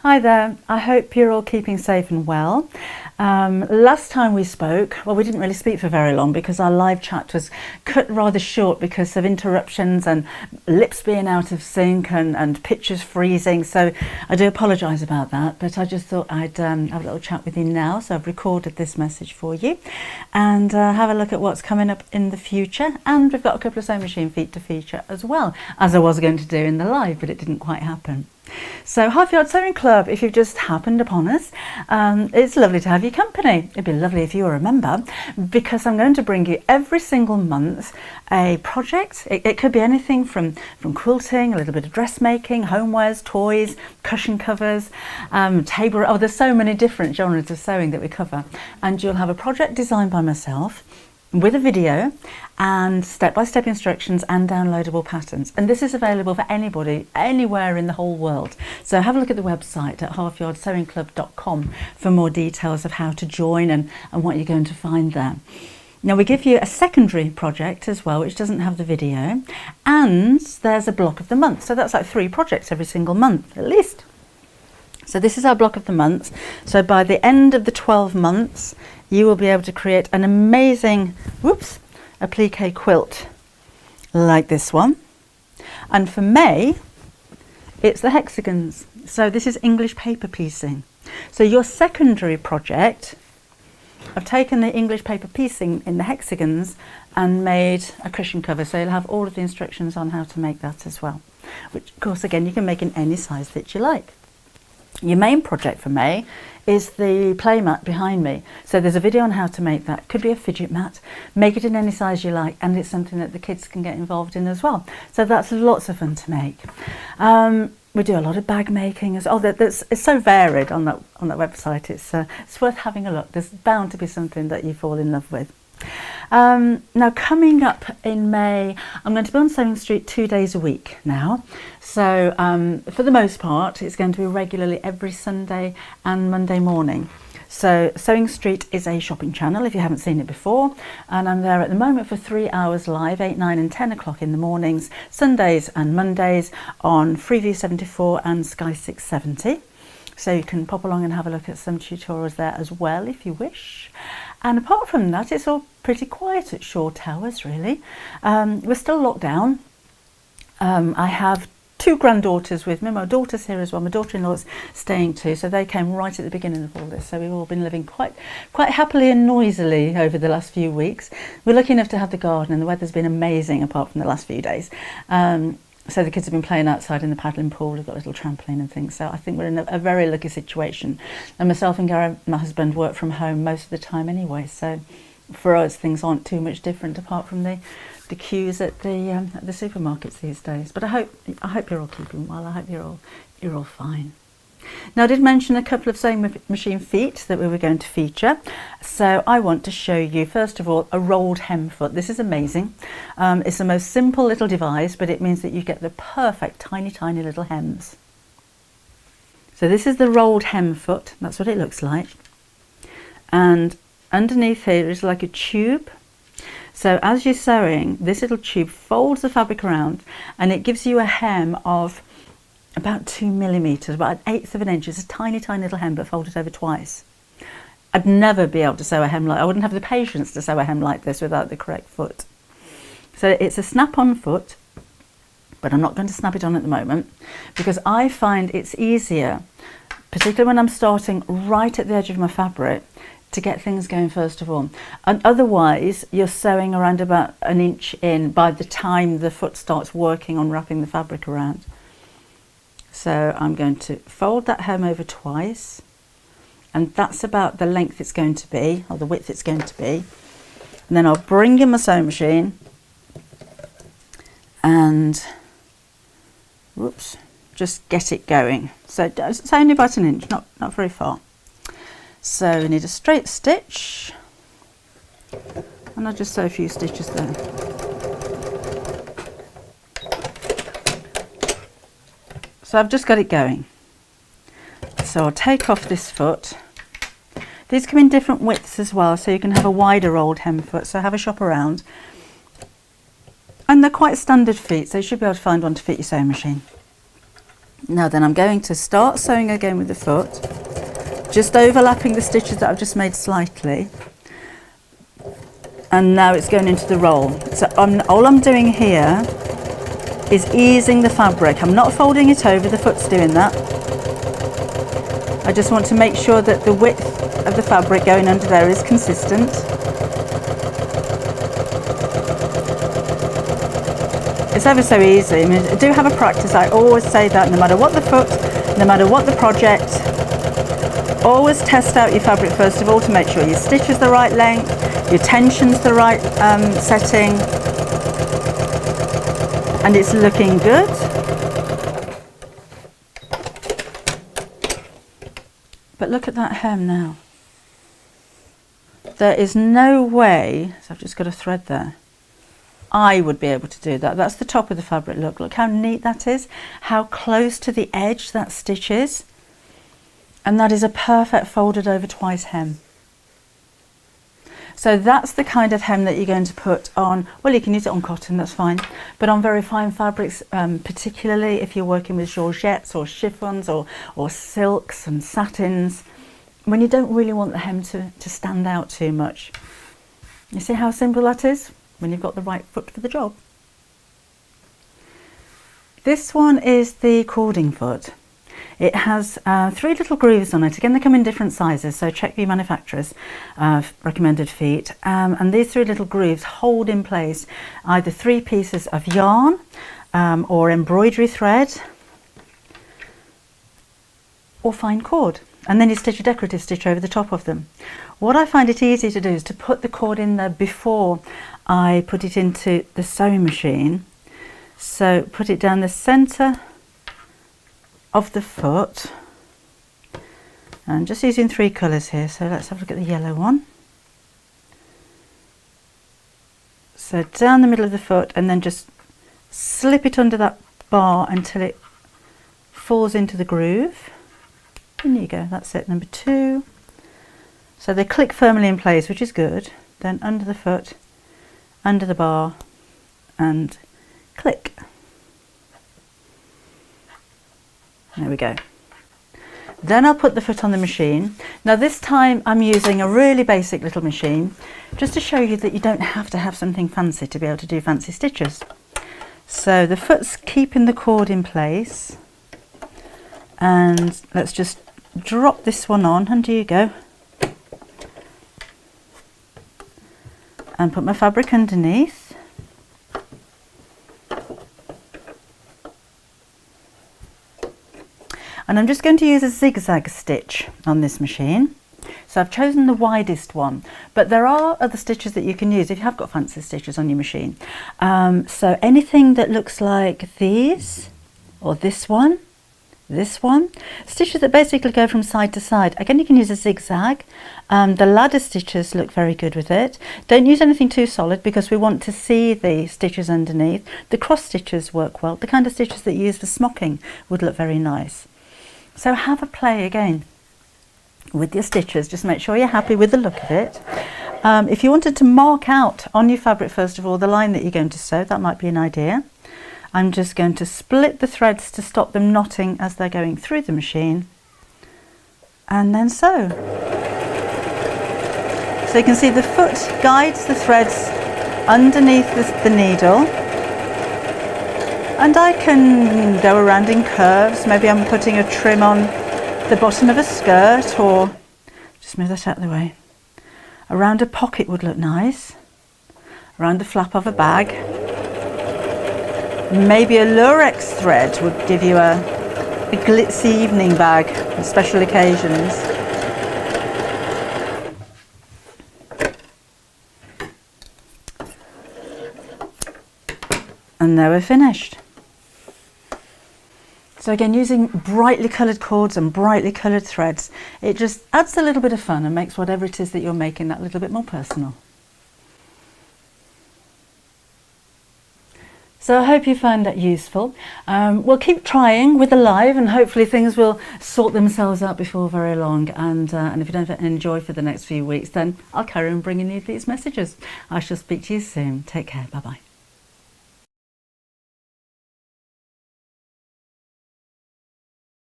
Hi there, I hope you're all keeping safe and well. Last time we spoke, well, we didn't really speak for very long because our live chat was cut rather short because of interruptions and lips being out of sync and pictures freezing. So I do apologise about that, but I just thought I'd have a little chat with you now. So I've recorded this message for you and have a look at what's coming up in the future. And we've got a couple of sewing machine feet to feature as well, as I was going to do in the live, but it didn't quite happen. So Half Yard Sewing Club, if you've just happened upon us, it's lovely to have your company. It'd be lovely if you were a member, because I'm going to bring you every single month a project. It could be anything from quilting, a little bit of dressmaking, homewares, toys, cushion covers, table. Oh, there's so many different genres of sewing that we cover. And you'll have a project designed by myself with a video and step-by-step instructions and downloadable patterns. And this is available for anybody, anywhere in the whole world. So have a look at the website at halfyardsewingclub.com for more details of how to join and what you're going to find there. Now we give you a secondary project as well, which doesn't have the video, and there's a block of the month. So that's like 3 projects every single month, at least. So this is our block of the month. So by the end of the 12 months, you will be able to create an amazing, applique quilt like this one. And for May, it's the hexagons. So this is English paper piecing. So your secondary project, I've taken the English paper piecing in the hexagons and made a cushion cover. So you'll have all of the instructions on how to make that as well, which of course, again, you can make in any size that you like. Your main project for May is the play mat behind me. So there's a video on how to make that. Could be a fidget mat, make it in any size you like, and it's something that the kids can get involved in as well. So that's lots of fun to make. We do a lot of bag making as well. It's so varied on that website. It's worth having a look. There's bound to be something that you fall in love with. Now coming up in May, I'm going to be on Sewing Street 2 days a week now. So for the most part, it's going to be regularly every Sunday and Monday morning. So Sewing Street is a shopping channel if you haven't seen it before, and I'm there at the moment for 3 hours live, 8, 9 and 10 o'clock in the mornings, Sundays and Mondays on Freeview 74 and Sky 670. So you can pop along and have a look at some tutorials there as well if you wish. And apart from that, it's all pretty quiet at short hours really. We're still locked down. I have 2 granddaughters with me. My daughter's here as well. My daughter-in-law's staying too. So they came right at the beginning of all this. So we've all been living quite happily and noisily over the last few weeks. We're lucky enough to have the garden, and the weather's been amazing apart from the last few days. So the kids have been playing outside in the paddling pool. We've got a little trampoline and things. So I think we're in a very lucky situation. And myself and Gary, my husband, work from home most of the time anyway. So for us, things aren't too much different apart from the queues at the supermarkets these days. But I hope you're all keeping well. I hope you're all fine. Now I did mention a couple of sewing machine feet that we were going to feature. So I want to show you first of all a rolled hem foot. This is amazing. It's the most simple little device, but it means that you get the perfect tiny little hems. So this is the rolled hem foot. That's what it looks like. And underneath here is like a tube. So as you're sewing, this little tube folds the fabric around and it gives you a hem of about 2 millimeters, about 1/8 of an inch. It's a tiny little hem, but folded over twice. I'd never be able to sew a hem I wouldn't have the patience to sew a hem like this without the correct foot. So it's a snap-on foot, but I'm not going to snap it on at the moment because I find it's easier, particularly when I'm starting right at the edge of my fabric, to get things going first of all. And otherwise you're sewing around about 1 inch in by the time the foot starts working on wrapping the fabric around. So I'm going to fold that hem over twice, and that's about the length it's going to be, or the width it's going to be. And then I'll bring in my sewing machine and just get it going. So it's only about 1 inch, not very far. So we need a straight stitch, and I'll just sew a few stitches there. So I've just got it going. So I'll take off this foot. These come in different widths as well, so you can have a wider rolled hem foot, so have a shop around. And they're quite standard feet, so you should be able to find one to fit your sewing machine. Now then, I'm going to start sewing again with the foot, just overlapping the stitches that I've just made slightly. And now it's going into the roll. So all I'm doing here is easing the fabric. I'm not folding it over, the foot's doing that. I just want to make sure that the width of the fabric going under there is consistent. It's ever so easy. I mean, do have a practice. I always say that no matter what the foot, no matter what the project, always test out your fabric first of all to make sure your stitch is the right length, your tension's the right setting, and it's looking good. But look at that hem now. There is no way, so I've just got a thread there, I would be able to do that. That's the top of the fabric. Look how neat that is, how close to the edge that stitch is. And that is a perfect folded over twice hem. So that's the kind of hem that you're going to put on, well, you can use it on cotton, that's fine, but on very fine fabrics, particularly if you're working with georgettes or chiffons or silks and satins, when you don't really want the hem to stand out too much. You see how simple that is when you've got the right foot for the job. This one is the cording foot. It has 3 little grooves on it. Again, they come in different sizes, so check your manufacturer's recommended feet. And these 3 little grooves hold in place either 3 pieces of yarn or embroidery thread or fine cord. And then you stitch a decorative stitch over the top of them. What I find it easy to do is to put the cord in there before I put it into the sewing machine. So put it down the centre of the foot, and just using 3 colours here, so let's have a look at the yellow one. So down the middle of the foot, and then just slip it under that bar until it falls into the groove. And there you go, that's it, number 2. So they click firmly in place, which is good. Then under the foot, under the bar, and click. There we go. Then I'll put the foot on the machine. Now this time I'm using a really basic little machine, just to show you that you don't have to have something fancy to be able to do fancy stitches. So the foot's keeping the cord in place, and let's just drop this one on, and here you go. And put my fabric underneath. And I'm just going to use a zigzag stitch on this machine. So I've chosen the widest one, but there are other stitches that you can use if you have got fancy stitches on your machine. So anything that looks like these, or this one, stitches that basically go from side to side. Again, you can use a zigzag. The ladder stitches look very good with it. Don't use anything too solid because we want to see the stitches underneath. The cross stitches work well. The kind of stitches that you use for smocking would look very nice. So have a play again with your stitches. Just make sure you're happy with the look of it. If you wanted to mark out on your fabric first of all the line that you're going to sew, that might be an idea. I'm just going to split the threads to stop them knotting as they're going through the machine, and then sew. So you can see the foot guides the threads underneath the needle, and I can go around in curves. Maybe I'm putting a trim on the bottom of a skirt, or just move that out of the way. Around a pocket would look nice, around the flap of a bag. Maybe a lurex thread would give you a glitzy evening bag for special occasions. And now we're finished. So again, using brightly coloured cords and brightly coloured threads, it just adds a little bit of fun and makes whatever it is that you're making that little bit more personal. So I hope you found that useful. We'll keep trying with the live, and hopefully things will sort themselves out before very long. And if you don't enjoy for the next few weeks, then I'll carry on bringing you these messages. I shall speak to you soon. Take care. Bye-bye.